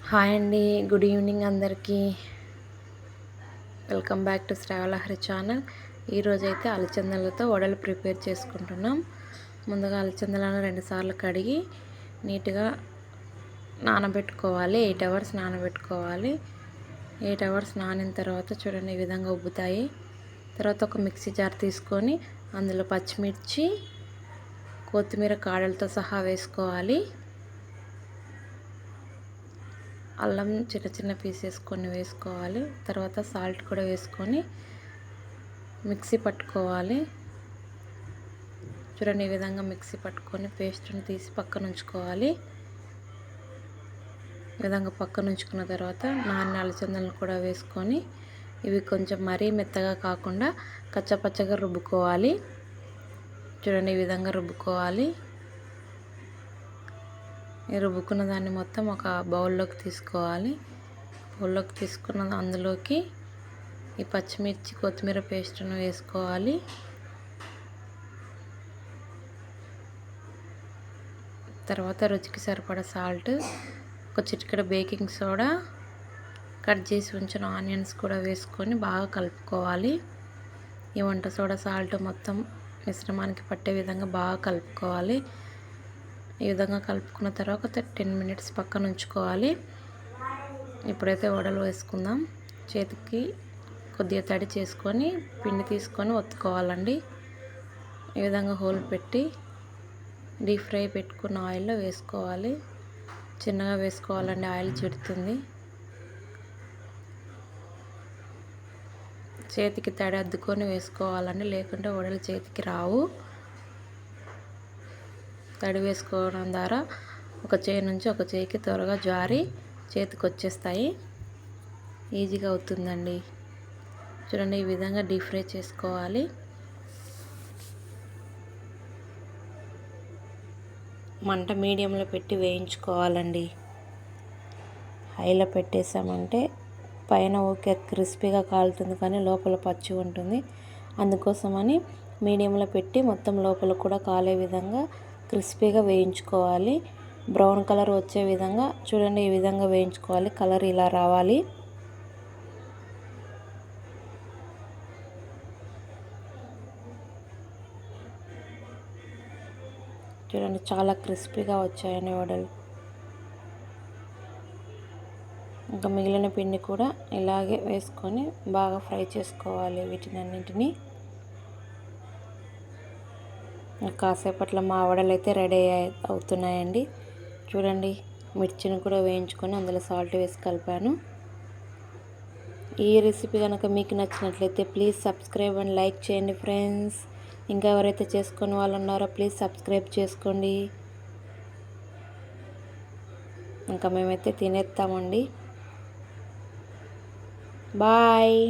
Hi అండి, good evening అందరికీ. Welcome back to Sravalahari channel. ఈరోజైతే అలచందలతో వడలు ప్రిపేర్ చేసుకుంటున్నాం. ముందుగా అలచందలను 2 సార్లు కడిగి నీట్గా నానబెట్టుకోవాలి. 8 అవర్స్ నానబెట్టుకోవాలి. 8 అవర్స్ నానిన తర్వాత చూడండి ఈ విధంగా ఉబ్బుతాయి. తర్వాత ఒక మిక్సీ జార్ తీసుకొని అందులో పచ్చిమిర్చి, కొత్తిమీర కాడలతో సహా వేసుకోవాలి. అల్లం చిన్న చిన్న పీసెస్ కొన్ని వేసుకోవాలి. తర్వాత సాల్ట్ కూడా వేసుకొని మిక్సీ పట్టుకోవాలి. చూడండి ఈ విధంగా మిక్సీ పట్టుకొని పేస్ట్ని తీసి పక్కన ఉంచుకోవాలి. ఈ విధంగా పక్కన ఉంచుకున్న తర్వాత నానిన అలచందలను కూడా వేసుకొని ఇవి కొంచెం మరీ మెత్తగా కాకుండా కచ్చపచ్చగా రుబ్బుకోవాలి. చూడండి ఈ విధంగా రుబ్బుకోవాలి. ఈ రుబ్బుకున్న దాన్ని మొత్తం ఒక బౌల్లోకి తీసుకోవాలి. బౌల్లోకి తీసుకున్న అందులోకి ఈ పచ్చిమిర్చి, కొత్తిమీర పేస్ట్ను వేసుకోవాలి. తర్వాత రుచికి సరిపడా సాల్ట్, ఒక చిటికెడ బేకింగ్ సోడా, కట్ చేసి ఉంచిన ఆనియన్స్ కూడా వేసుకొని బాగా కలుపుకోవాలి. ఈ వంట సోడా, సాల్ట్ మొత్తం మిశ్రమానికి పట్టే విధంగా బాగా కలుపుకోవాలి. ఈ విధంగా కలుపుకున్న తర్వాత 10 మినిట్స్ పక్కన ఉంచుకోవాలి. ఇప్పుడైతే వడలు వేసుకుందాం. చేతికి కొద్దిగా తడి చేసుకొని పిండి తీసుకొని ఒత్తుకోవాలండి. ఈ విధంగా హోల్ పెట్టి డీప్ ఫ్రై పెట్టుకున్న ఆయిల్లో వేసుకోవాలి. చిన్నగా వేసుకోవాలండి, ఆయిల్ చిడుతుంది. చేతికి తడి అద్దుకొని వేసుకోవాలండి, లేకుంటే వడలు చేతికి రావు. తడి వేసుకోవడం ద్వారా ఒక చేయి నుంచి ఒక చేయికి త్వరగా జారి చేతికి వచ్చేస్తాయి. ఈజీగా అవుతుందండి. చూడండి ఈ విధంగా డీప్ ఫ్రై చేసుకోవాలి. మంట మీడియంలో పెట్టి వేయించుకోవాలండి. హైలో పెట్టేసామంటే పైన ఓకే క్రిస్పీగా కాలుతుంది, కానీ లోపల పచ్చి ఉంటుంది. అందుకోసమని మీడియంలో పెట్టి మొత్తం లోపల కూడా కాలే విధంగా క్రిస్పీగా వేయించుకోవాలి. బ్రౌన్ కలర్ వచ్చే విధంగా చూడండి ఈ విధంగా వేయించుకోవాలి. కలర్ ఇలా రావాలి. చూడండి చాలా క్రిస్పీగా వచ్చాయని వడలు. ఇంకా మిగిలిన పిండి కూడా ఇలాగే వేసుకొని బాగా ఫ్రై చేసుకోవాలి వీటినన్నింటినీ. కాసేపట్లో మా వడలు అయితే రెడీ అవుతున్నాయండి. చూడండి మిర్చిని కూడా వేయించుకొని అందులో సాల్ట్ వేసి కలిపాను. ఈ రెసిపీ కనుక మీకు నచ్చినట్లయితే ప్లీజ్ సబ్స్క్రైబ్ అండ్ లైక్ చేయండి ఫ్రెండ్స్. ఇంకా ఎవరైతే చేసుకునే వాళ్ళు ఉన్నారో ప్లీజ్ సబ్స్క్రైబ్ చేసుకోండి. ఇంకా మేమైతే తినేస్తామండి. బాయ్.